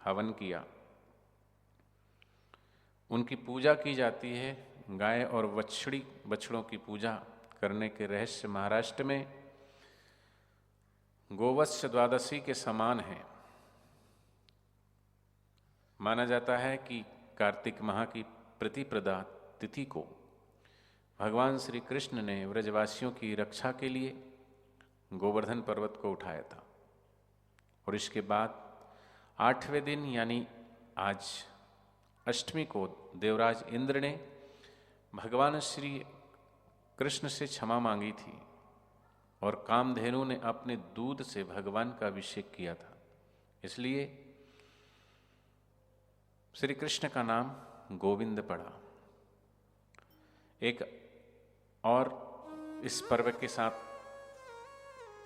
हवन किया। उनकी पूजा की जाती है। गाय और बछड़ों की पूजा करने के रहस्य महाराष्ट्र में गोवत्स द्वादशी के समान है। माना जाता है कि कार्तिक माह की प्रतिपदा तिथि को भगवान श्री कृष्ण ने व्रजवासियों की रक्षा के लिए गोवर्धन पर्वत को उठाया था, और इसके बाद 8वें दिन यानी आज अष्टमी को देवराज इंद्र ने भगवान श्री कृष्ण से क्षमा मांगी थी, और कामधेनु ने अपने दूध से भगवान का अभिषेक किया था। इसलिए श्री कृष्ण का नाम गोविंद पड़ा। एक और इस पर्व के साथ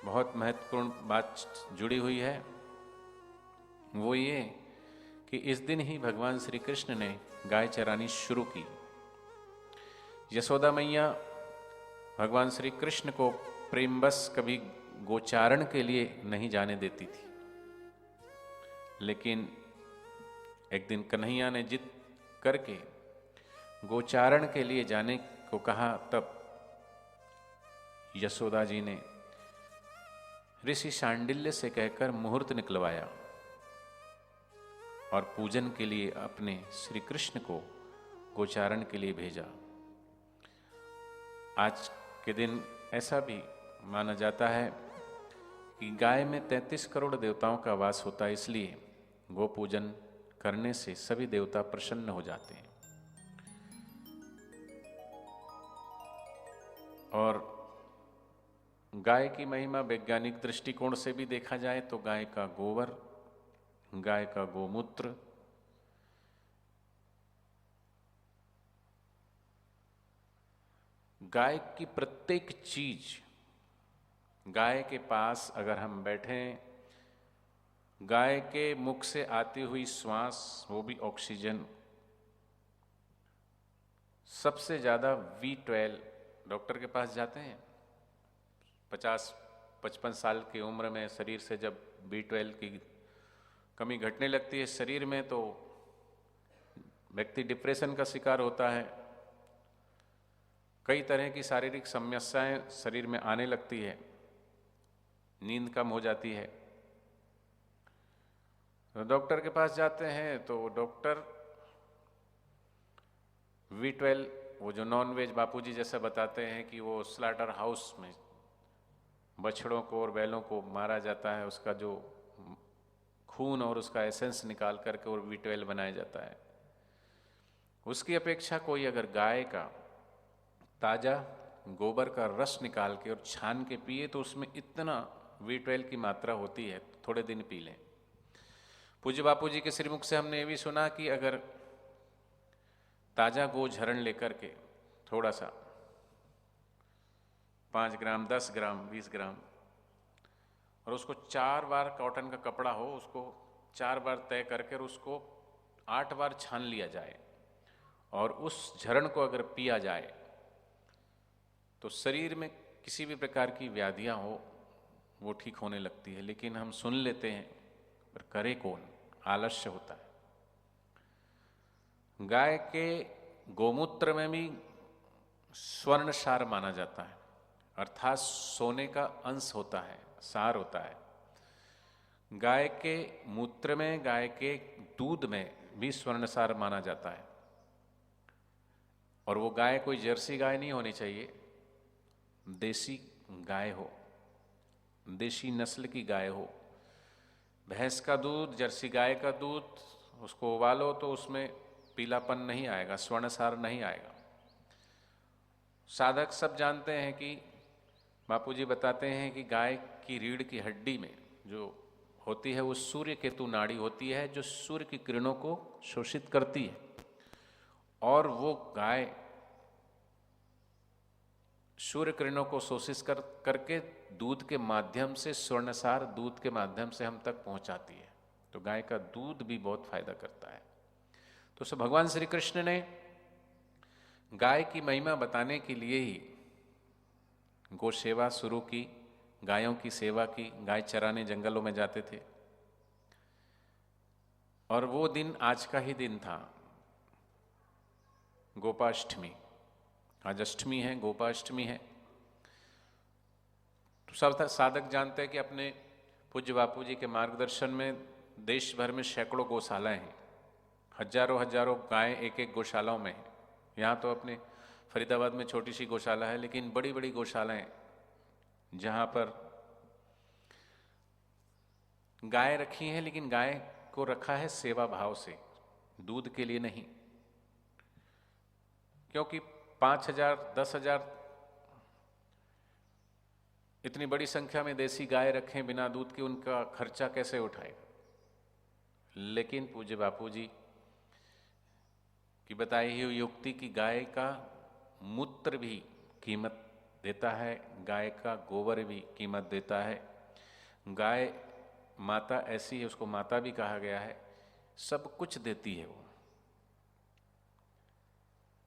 बहुत महत्वपूर्ण बात जुड़ी हुई है, वो ये कि इस दिन ही भगवान श्री कृष्ण ने गाय चरानी शुरू की। यशोदा मैया भगवान श्री कृष्ण को प्रेमवश कभी गोचारण के लिए नहीं जाने देती थी, लेकिन एक दिन कन्हैया ने जिद करके गोचारण के लिए जाने को कहा, तब यशोदा जी ने ऋषि शांडिल्य से कहकर मुहूर्त निकलवाया और पूजन के लिए अपने श्री कृष्ण को गोचारण के लिए भेजा। आज के दिन ऐसा भी माना जाता है कि गाय में 33 करोड़ देवताओं का वास होता है, इसलिए गो पूजन करने से सभी देवता प्रसन्न हो जाते हैं। और गाय की महिमा वैज्ञानिक दृष्टिकोण से भी देखा जाए तो गाय का गोबर, गाय का गोमूत्र, गाय की प्रत्येक चीज, गाय के पास अगर हम बैठें, गाय के मुख से आती हुई श्वास, वो भी ऑक्सीजन, सबसे ज्यादा V12, डॉक्टर के पास जाते हैं 50-55 साल की उम्र में शरीर से जब B12 की कमी घटने लगती है शरीर में, तो व्यक्ति डिप्रेशन का शिकार होता है, कई तरह की शारीरिक समस्याएं शरीर में आने लगती है, नींद कम हो जाती है। तो डॉक्टर के पास जाते हैं तो डॉक्टर V12, वो जो नॉन वेज बापूजी जैसा बताते हैं कि वो स्लाटर हाउस में बछड़ों को और बैलों को मारा जाता है, उसका जो खून और उसका एसेंस निकाल करके और V12 बनाया जाता है। उसकी अपेक्षा कोई अगर गाय का ताजा गोबर का रस निकाल के और छान के पिए तो उसमें इतना V12 की मात्रा होती है, थोड़े दिन पी लें। पूज्य बापू जी के श्रीमुख से हमने ये भी सुना कि अगर ताजा गोझरण लेकर के थोड़ा सा 5 ग्राम, 10 ग्राम, 20 ग्राम, और उसको 4 बार, कॉटन का कपड़ा हो, उसको 4 बार तय करके और उसको 8 बार छान लिया जाए और उस झरण को अगर पिया जाए तो शरीर में किसी भी प्रकार की व्याधियां हो वो ठीक होने लगती है। लेकिन हम सुन लेते हैं पर करे कौन, आलस्य होता है। गाय के गोमूत्र में भी स्वर्ण सार माना जाता है, अर्थात सोने का अंश होता है, सार होता है। गाय के मूत्र में, गाय के दूध में भी स्वर्ण सार माना जाता है। और वो गाय कोई जर्सी गाय नहीं होनी चाहिए, देसी गाय हो, देशी नस्ल की गाय हो। भैंस का दूध, जर्सी गाय का दूध, उसको उबालो तो उसमें पीलापन नहीं आएगा, स्वर्णसार नहीं आएगा। साधक सब जानते हैं कि बापूजी बताते हैं कि गाय की रीढ़ की हड्डी में जो होती है वो सूर्य केतु नाड़ी होती है, जो सूर्य की किरणों को शोषित करती है। और वो गाय सूर्य किरणों को शोषित करके दूध के माध्यम से, स्वर्णसार दूध के माध्यम से हम तक पहुंचाती है। तो गाय का दूध भी बहुत फायदा करता है। तो सब भगवान श्री कृष्ण ने गाय की महिमा बताने के लिए ही गौ सेवा शुरू की, गायों की सेवा की। गाय चराने जंगलों में जाते थे। और वो दिन आज का ही दिन था, गोपाष्टमी। आज अष्टमी है, गोपाष्टमी है। तो सब साधक जानते हैं कि अपने पूज्य बापू जी के मार्गदर्शन में देश भर में सैकड़ों गौशालाएं हैं, हजारों हजारों गायें एक एक गौशालाओं में हैं। यहाँ तो अपने फरीदाबाद में छोटी सी गौशाला है, लेकिन बड़ी बड़ी गौशालाएं जहाँ पर गाय रखी हैं, लेकिन गाय को रखा है सेवा भाव से, दूध के लिए नहीं। क्योंकि 5,000 10,000 इतनी बड़ी संख्या में देसी गाय रखें बिना दूध के, उनका खर्चा कैसे उठाएगा। लेकिन पूज्य बापू जी की बताई हुई युक्ति की गाय का मूत्र भी कीमत देता है, गाय का गोबर भी कीमत देता है। गाय माता ऐसी है, उसको माता भी कहा गया है, सब कुछ देती है वो।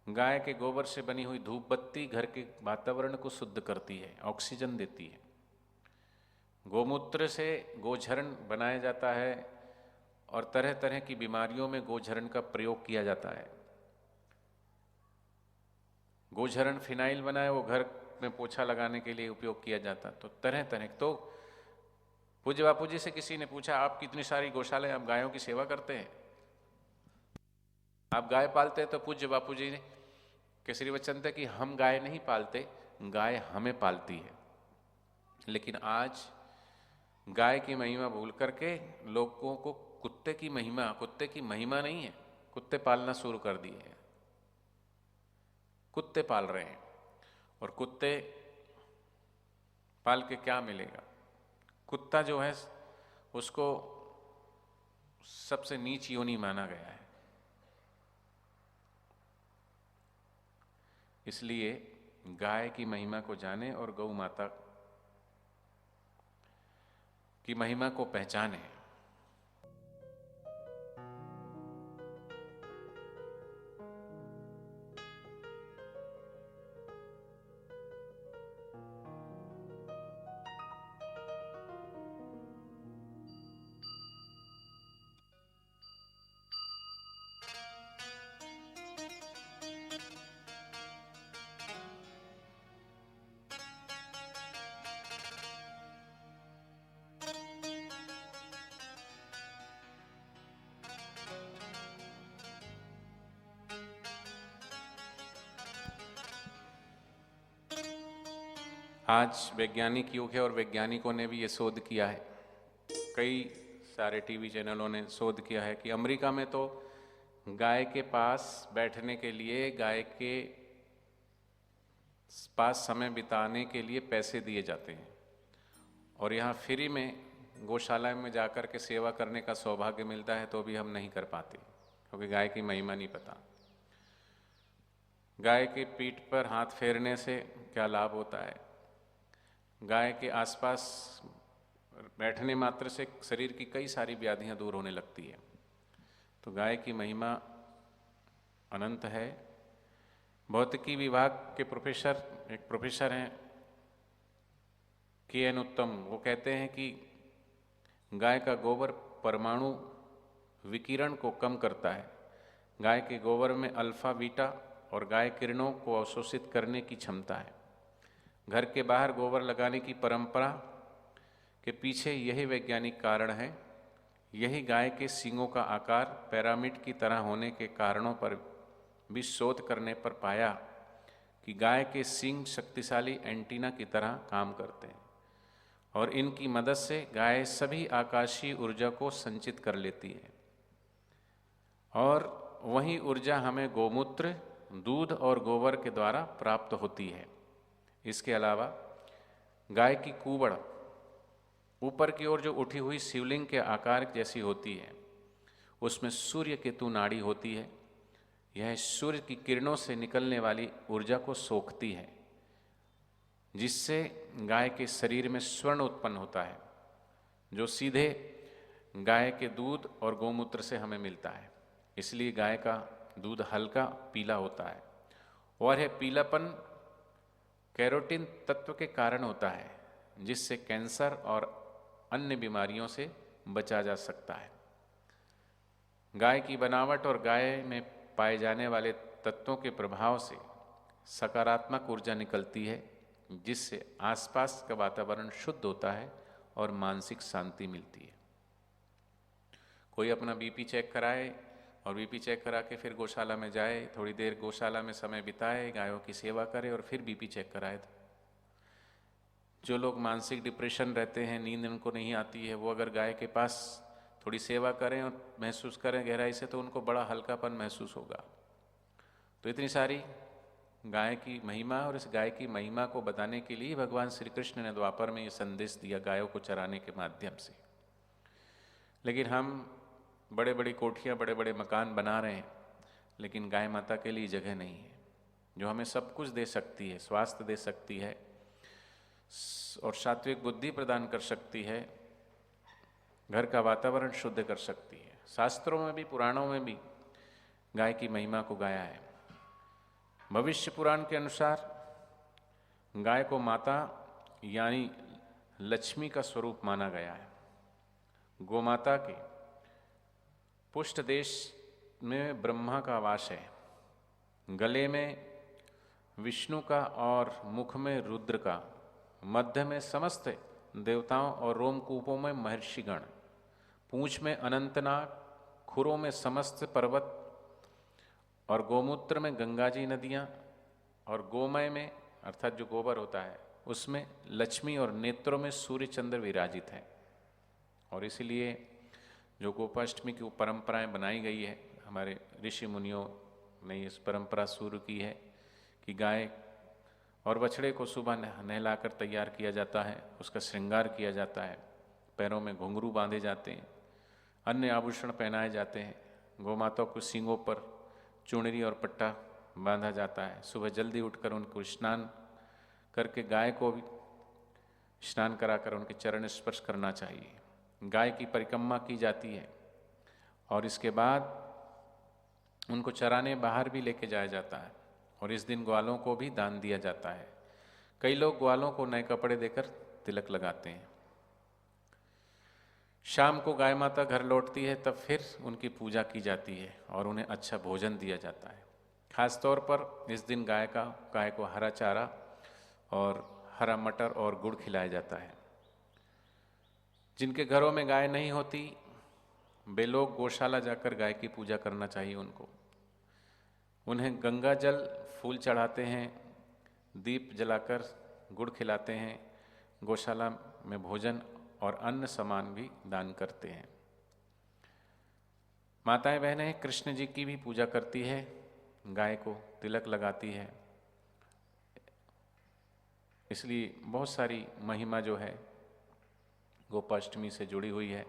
गाय के गोबर से बनी हुई धूप बत्ती घर के वातावरण को शुद्ध करती है, ऑक्सीजन देती है। गोमूत्र से गोझरण बनाया जाता है और तरह तरह की बीमारियों में गोझरण का प्रयोग किया जाता है। गोझरण फिनाइल बना है, वो घर में पोछा लगाने के लिए उपयोग किया जाता। तो तरह तरह। तो पूज्य बापू जी से किसी ने पूछा, आप कितनी सारी गौशालाएं, आप गायों की सेवा करते हैं, आप गाय पालते हैं? तो पूज्य बापू जी ने केसरी वचन थे कि हम गाय नहीं पालते, गाय हमें पालती है। लेकिन आज गाय की महिमा भूल करके लोगों को कुत्ते की महिमा नहीं है, कुत्ते पालना शुरू कर दिए हैं। कुत्ते पाल रहे हैं, और कुत्ते पाल के क्या मिलेगा। कुत्ता जो है उसको सबसे नीच योनि माना गया है। इसलिए गाय की महिमा को जाने और गौ माता की महिमा को पहचाने। आज वैज्ञानिक युग है और वैज्ञानिकों ने भी ये शोध किया है, कई सारे टीवी चैनलों ने शोध किया है कि अमेरिका में तो गाय के पास बैठने के लिए, गाय के पास समय बिताने के लिए पैसे दिए जाते हैं, और यहाँ फ्री में गौशाला में जाकर के सेवा करने का सौभाग्य मिलता है, तो भी हम नहीं कर पाते क्योंकि गाय की महिमा नहीं पता। गाय के पीठ पर हाथ फेरने से क्या लाभ होता है, गाय के आसपास बैठने मात्र से शरीर की कई सारी व्याधियां दूर होने लगती है। तो गाय की महिमा अनंत है। भौतिकी विभाग के एक प्रोफेसर हैं के एन उत्तम, वो कहते हैं कि गाय का गोबर परमाणु विकिरण को कम करता है। गाय के गोबर में अल्फा बीटा और गाय किरणों को अवशोषित करने की क्षमता है। घर के बाहर गोबर लगाने की परंपरा के पीछे यही वैज्ञानिक कारण है। यही गाय के सींगों का आकार पिरामिड की तरह होने के कारणों पर भी शोध करने पर पाया कि गाय के सींग शक्तिशाली एंटीना की तरह काम करते हैं और इनकी मदद से गाय सभी आकाशीय ऊर्जा को संचित कर लेती है, और वही ऊर्जा हमें गोमूत्र, दूध और गोबर के द्वारा प्राप्त होती है। इसके अलावा गाय की कूबड़ ऊपर की ओर जो उठी हुई शिवलिंग के आकार जैसी होती है, उसमें सूर्य केतु नाड़ी होती है। यह सूर्य की किरणों से निकलने वाली ऊर्जा को सोखती है, जिससे गाय के शरीर में स्वर्ण उत्पन्न होता है, जो सीधे गाय के दूध और गोमूत्र से हमें मिलता है। इसलिए गाय का दूध हल्का पीला होता है, और यह पीलापन कैरोटीन तत्व के कारण होता है, जिससे कैंसर और अन्य बीमारियों से बचा जा सकता है। गाय की बनावट और गाय में पाए जाने वाले तत्वों के प्रभाव से सकारात्मक ऊर्जा निकलती है, जिससे आसपास का वातावरण शुद्ध होता है और मानसिक शांति मिलती है। कोई अपना बीपी चेक कराए और बीपी चेक करा के फिर गौशाला में जाए, थोड़ी देर गौशाला में समय बिताए, गायों की सेवा करे और फिर बीपी चेक कराए। जो लोग मानसिक डिप्रेशन रहते हैं, नींद उनको नहीं आती है, वो अगर गाय के पास थोड़ी सेवा करें और महसूस करें गहराई से, तो उनको बड़ा हल्कापन महसूस होगा। तो इतनी सारी गाय की महिमा, और इस गाय की महिमा को बताने के लिए भगवान श्री कृष्ण ने द्वापर में ये संदेश दिया गायों को चराने के माध्यम से। लेकिन हम बड़े बड़ी कोठियाँ, बड़े बड़े मकान बना रहे हैं, लेकिन गाय माता के लिए जगह नहीं है, जो हमें सब कुछ दे सकती है, स्वास्थ्य दे सकती है और सात्विक बुद्धि प्रदान कर सकती है, घर का वातावरण शुद्ध कर सकती है। शास्त्रों में भी, पुराणों में भी गाय की महिमा को गाया है। भविष्य पुराण के अनुसार गाय को माता यानी लक्ष्मी का स्वरूप माना गया है। गोमाता के पुष्ट देश में ब्रह्मा का वास है, गले में विष्णु का और मुख में रुद्र का, मध्य में समस्त देवताओं और रोमकूपों में महर्षिगण, पूंछ में अनंतनाग, खुरों में समस्त पर्वत और गोमूत्र में गंगा जी नदियाँ, और गोमय में अर्थात जो गोबर होता है उसमें लक्ष्मी, और नेत्रों में सूर्य चंद्र विराजित है। और इसीलिए जो गोपाष्टमी की परंपराएं बनाई गई है, हमारे ऋषि मुनियों ने इस परंपरा शुरू की है कि गाय और बछड़े को सुबह नहलाकर तैयार किया जाता है, उसका श्रृंगार किया जाता है, पैरों में घुंघरू बांधे जाते हैं, अन्य आभूषण पहनाए जाते हैं, गोमाता को सींगों पर चुनरी और पट्टा बांधा जाता है। सुबह जल्दी उठकर उनको स्नान करके गाय को भी स्नान कराकर उनके चरण स्पर्श करना चाहिए। गाय की परिक्रमा की जाती है और इसके बाद उनको चराने बाहर भी लेके जाया जाता है, और इस दिन ग्वालों को भी दान दिया जाता है। कई लोग ग्वालों को नए कपड़े देकर तिलक लगाते हैं। शाम को गाय माता घर लौटती है, तब फिर उनकी पूजा की जाती है और उन्हें अच्छा भोजन दिया जाता है। खासतौर पर इस दिन गाय को हरा चारा और हरा मटर और गुड़ खिलाया जाता है। जिनके घरों में गाय नहीं होती, वे लोग गौशाला जाकर गाय की पूजा करना चाहिए उनको। उन्हें गंगा जल, फूल चढ़ाते हैं, दीप जलाकर गुड़ खिलाते हैं, गौशाला में भोजन और अन्य सामान भी दान करते हैं। माताएं बहनें कृष्ण जी की भी पूजा करती है, गाय को तिलक लगाती है। इसलिए बहुत सारी महिमा जो है गोपाष्टमी से जुड़ी हुई है।